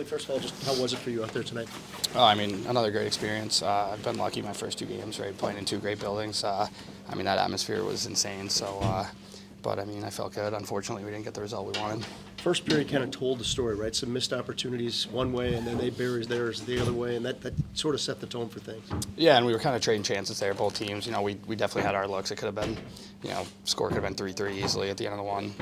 First of all, just how was it for you out there tonight? Oh, I mean, another great experience. I've been lucky my first two games, right, playing in two great buildings. I mean, that atmosphere was insane. So, but I mean, I felt good. Unfortunately, we didn't get the result we wanted. First period kind of told the story, right? Some missed opportunities one way, and then they buried theirs the other way, and that sort of set the tone for things. Yeah, and we were kind of trading chances there, both teams. You know, we definitely had our looks. It could have been, you know, score could have been 3-3 easily at the end of the one.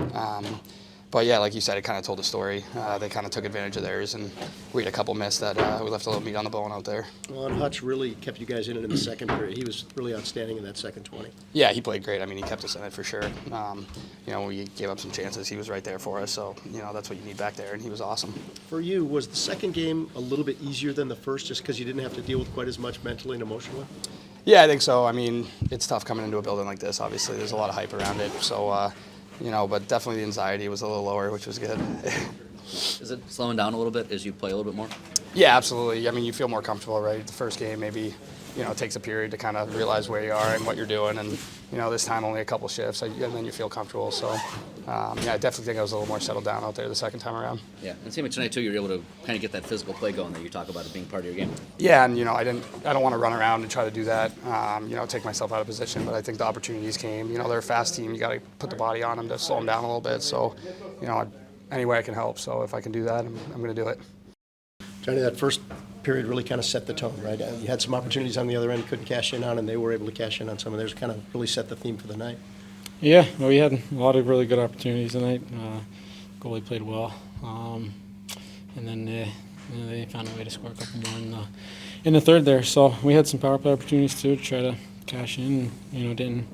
But yeah, like you said, it kind of told the story. They kind of took advantage of theirs, and we had a couple missed that we left a little meat on the bone out there. Well, and Hutch really kept you guys in it in the second period. He was really outstanding in that second 20. Yeah, he played great. I mean, he kept us in it for sure. You know, we gave up some chances. He was right there for us, so, you know, that's what you need back there, and he was awesome. For you, was the second game a little bit easier than the first just because you didn't have to deal with quite as much mentally and emotionally? Yeah, I think so. I mean, it's tough coming into a building like this, obviously. There's a lot of hype around it, so, you know, but definitely the anxiety was a little lower, which was good. Is it slowing down a little bit as you play a little bit more? Yeah, absolutely. I mean, you feel more comfortable, right? The first game maybe, you know, it takes a period to kind of realize where you are and what you're doing. And, you know, this time only a couple shifts, and then you feel comfortable. So, yeah, I definitely think I was a little more settled down out there the second time around. Yeah, and same with tonight, too. You're able to kind of get that physical play going that you talk about it being part of your game. Yeah, and, you know, I don't want to run around and try to do that, you know, take myself out of position. But I think the opportunities came. You know, they're a fast team. You got to put the body on them to slow them down a little bit. So, you know, any way I can help. So if I can do that, I'm going to do it. Johnny, that first period really kind of set the tone, right? You had some opportunities on the other end, couldn't cash in on, and they were able to cash in on some of theirs. Kind of really set the theme for the night. Yeah, well, we had a lot of really good opportunities tonight. Goalie played well, and then they found a way to score a couple more in the third there. So we had some power play opportunities too to try to cash in, and, you know, didn't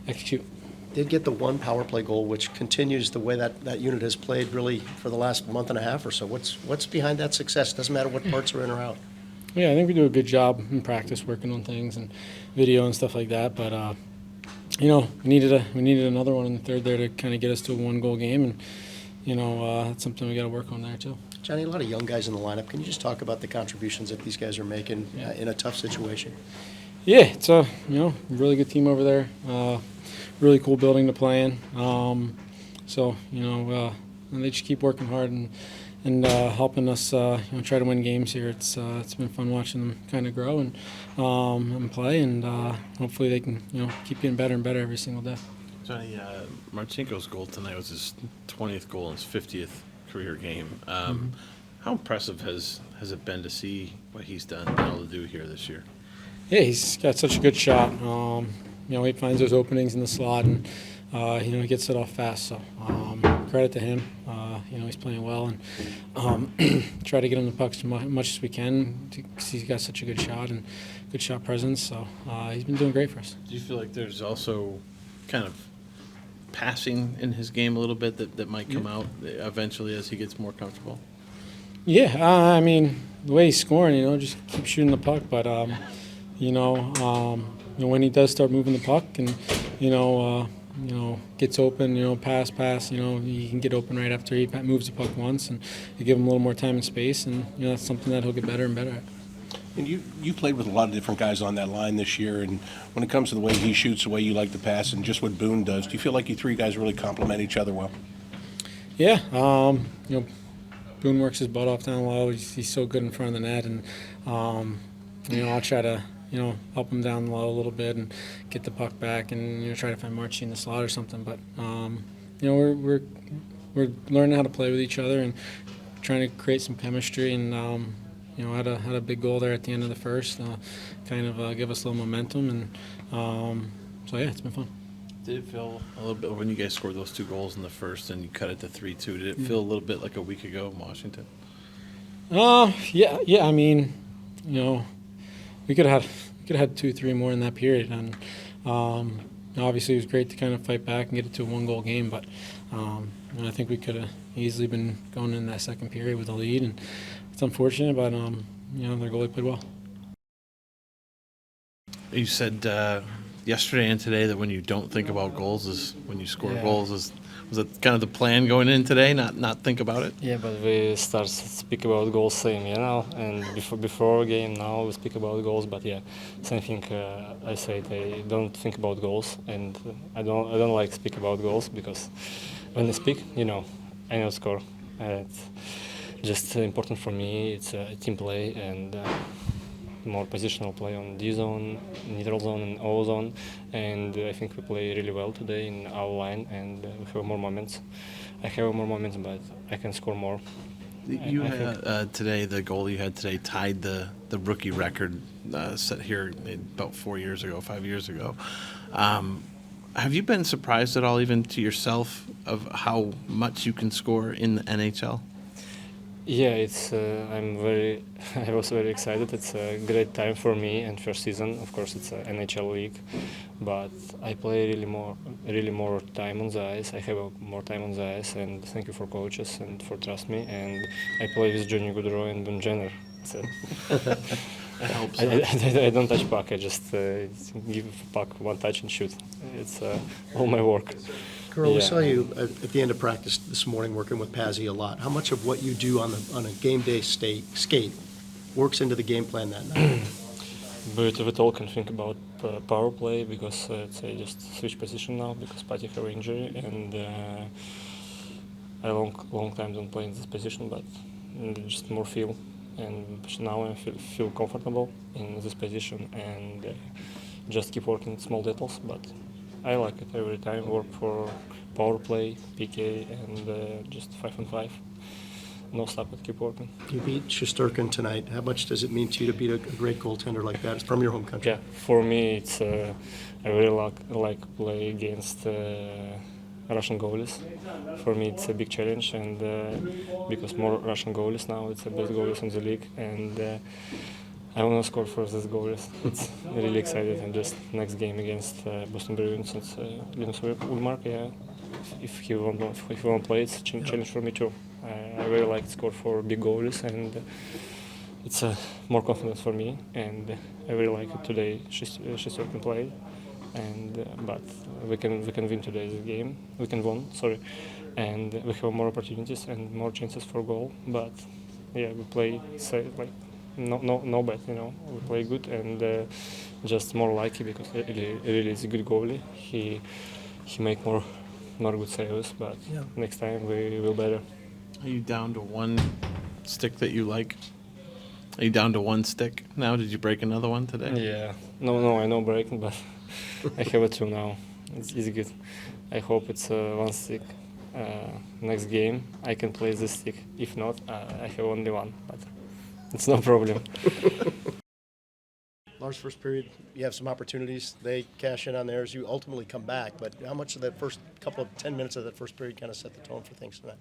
execute. Did get the one power play goal, which continues the way that unit has played really for the last month and a half or so. What's behind that success? Doesn't matter what parts are in or out. Yeah, I think we do a good job in practice working on things and video and stuff like that. But you know, we needed another one in the third there to kind of get us to a 1-goal game, and you know, that's something we got to work on there too. Johnny, a lot of young guys in the lineup. Can you just talk about the contributions that these guys are making in a tough situation? Yeah, it's a really good team over there. Really cool building to play in. So you know, and they just keep working hard and helping us try to win games here. It's been fun watching them kind of grow and play, and hopefully they can keep getting better and better every single day. Johnny, Marchenko's goal tonight was his 20th goal in his 50th career game. How impressive has it been to see what he's been able to do here this year? Yeah, he's got such a good shot. He finds those openings in the slot, and he gets it off fast. So credit to him. He's playing well, and try to get him the pucks as much as we can because he's got such a good shot and good shot presence. So he's been doing great for us. Do you feel like there's also kind of passing in his game a little bit that might come out eventually as he gets more comfortable? Yeah, I mean, the way he's scoring, just keep shooting the puck, but when he does start moving the puck and gets open, pass, he can get open right after he moves the puck once, and you give him a little more time and space, and that's something that he'll get better and better at. And you played with a lot of different guys on that line this year, and when it comes to the way he shoots, the way you like to pass, and just what Boone does, do you feel like you three guys really complement each other well? Yeah, Boone works his butt off down low. He's so good in front of the net, and I'll try to help him down low a little bit and get the puck back, and try to find Marchie in the slot or something. But we're learning how to play with each other and trying to create some chemistry. And had a big goal there at the end of the first, kind of give us a little momentum. And so yeah, it's been fun. Did it feel a little bit when you guys scored those two goals in the first and you cut it to 3-2? Did it feel a little bit like a week ago in Washington? Yeah. I mean, we could have had 2-3 more in that period, and obviously it was great to kind of fight back and get it to a 1-goal game. But I think we could have easily been going in that second period with a lead, and it's unfortunate, but their goalie played well. You said yesterday and today that when you don't think about goals is when you score goals. Was it kind of the plan going in today, not think about it? Yeah, but we start to speak about goals same, and before game now we speak about goals, but yeah, same thing. I said I don't think about goals, and I don't like speak about goals because when I speak, I know score. just important for me. It's a team play and more positional play on D zone, neutral zone, and O zone. And I think we play really well today in our line, and we have more moments. I have more moments, but I can score more. You I had today, the goal you had today tied the rookie record set here about 5 years ago. Have you been surprised at all, even to yourself, of how much you can score in the NHL? Yeah, it's. I was very excited. It's a great time for me and first season. Of course, it's an NHL league, but I play really more time on the ice. I have more time on the ice, and thank you for coaches and for trust me. And I play with Johnny Gaudreau and Ben Jenner. So That helps. I don't touch puck. I just give puck one touch and shoot. It's all my work. Kirill, we Yeah. saw you at the end of practice this morning working with Pazzi a lot. How much of what you do on a game day skate works into the game plan that night? But we all can think about power play because it's just switch position now because Patty have injury and I long time don't play in this position, but just more feel. And now I feel comfortable in this position and just keep working small details. But I like it every time. Work for power play, PK, and just 5-on-5. No stop, but keep working. You beat Shesterkin tonight. How much does it mean to you to beat a great goaltender like that? It's from your home country. Yeah, for me, it's I really like play against Russian goalies. For me, it's a big challenge, and because more Russian goalies now, it's the best goalies in the league, and I want to score for these goalies. It's really excited, and just next game against Boston Bruins and Linus Ullmark. Yeah, if he won't play, it's a challenge for me too. I really like to score for big goalies, and it's more confidence for me. And I really like it today. Shesterkin played, and but we can win today's game. We can win, sorry, and we have more opportunities and more chances for goal. But yeah, we play like no bad, you know. We play good and just more lucky because really is a good goalie. He make more good saves, but next time we will better. Are you down to one stick that you like? Are you down to one stick now? Did you break another one today? Yeah, no, I know breaking, but I have it two now. It's good. I hope it's one stick. Next game I can play this stick. If not, I have only one, but it's no problem. Lars, first period, you have some opportunities. They cash in on theirs. You ultimately come back, but how much of that first couple of 10 minutes of that first period kind of set the tone for things tonight?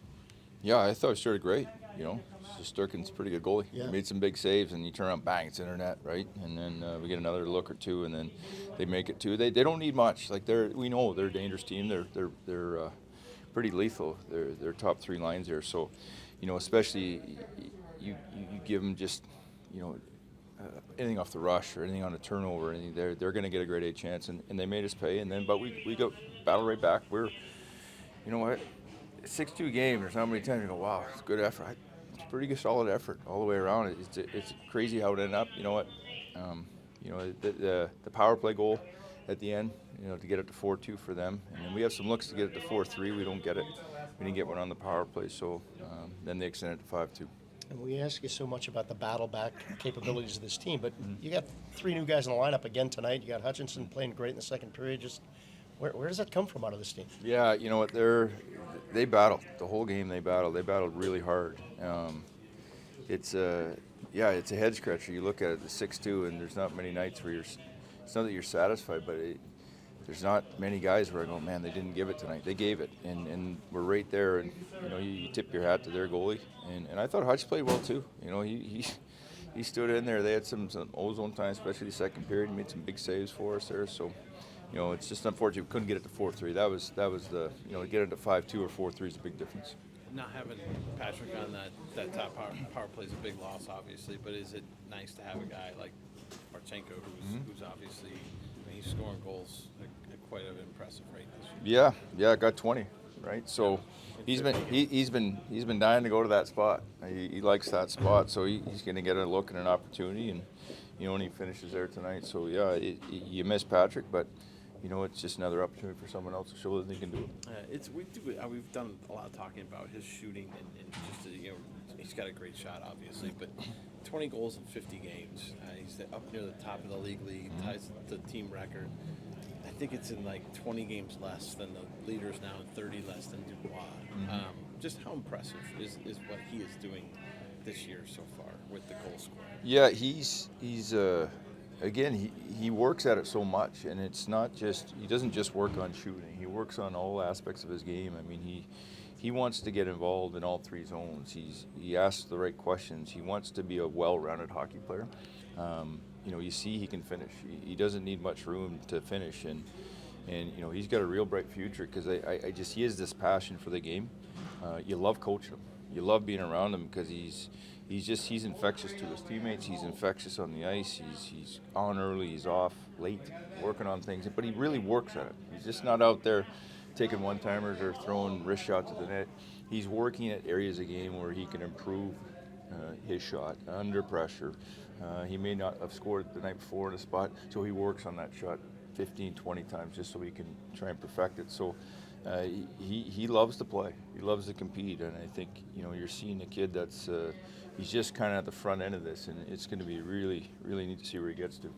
Yeah, I thought it started great. You know, Shesterkin's a pretty good goalie. Yeah. He made some big saves, and you turn around, bang, it's internet, right? And then we get another look or two, and then they make it two. They don't need much. Like we know they're a dangerous team. They're pretty lethal. They're top three lines there. So, you know, especially you give them just, you know, anything off the rush or anything on a turnover, anything, they're going to get a grade A chance, and they made us pay. And then, but we got battled right back. You know what? 6-2 game. There's not many times you go, wow, it's good effort. It's a pretty good, solid effort all the way around. It's crazy how it ended up. You know what? You know, the power play goal at the end, you know, to get it to 4-2 for them, and then we have some looks to get it to 4-3. We don't get it. We didn't get one on the power play, so then they extended it to 5-2. And we ask you so much about the battle back capabilities of this team, but you got three new guys in the lineup again tonight. You got Hutchinson playing great in the second period. Just where does that come from out of this team? Yeah, you know what? They battled the whole game. They battled really hard. It's a head scratcher. You look at it, the 6-2, and there's not many nights where it's not that you're satisfied, but there's not many guys where I go, man, they didn't give it tonight. They gave it, and we're right there. And you know, you tip your hat to their goalie, and I thought Hutch played well too. You know, he stood in there. They had some ozone time, especially the second period. He made some big saves for us there. So, you know, it's just unfortunate we couldn't get it to 4-3. That was the, you know, to get it to 5-2 or 4-3 is a big difference. Not having Patrick on that top power play is a big loss, obviously. But is it nice to have a guy like Marchenko, who's obviously, I mean, he's scoring goals at quite an impressive rate this year. Yeah, got 20, right? So he's been dying to go to that spot. He likes that spot, so he's going to get a look and an opportunity, and you know, and he finishes there tonight. So yeah, you miss Patrick, but you know, it's just another opportunity for someone else to show that they can do it. We've done a lot of talking about his shooting and just, you know, he's got a great shot, obviously, but 20 goals in 50 games. He's up near the top of the league, ties the team record. I think it's in like 20 games less than the leaders now and 30 less than Dubois. Just how impressive is what he is doing this year so far with the goal scoring? Yeah, he's again, he works at it so much, and it's not just, he doesn't just work on shooting. He works on all aspects of his game. I mean, he wants to get involved in all three zones. He asks the right questions. He wants to be a well-rounded hockey player. You know, you see he can finish. He doesn't need much room to finish, and you know, he's got a real bright future because I just, he has this passion for the game. You love coaching him. You love being around him because he's infectious to his teammates. He's infectious on the ice. He's on early. He's off late, working on things. But he really works at it. He's just not out there taking one-timers or throwing wrist shots at the net. He's working at areas of game where he can improve his shot under pressure. He may not have scored the night before in a spot, so he works on that shot 15, 20 times just so he can try and perfect it. So he loves to play. He loves to compete, and I think, you know, you're seeing a kid that's he's just kind of at the front end of this, and it's going to be really, really neat to see where he gets to.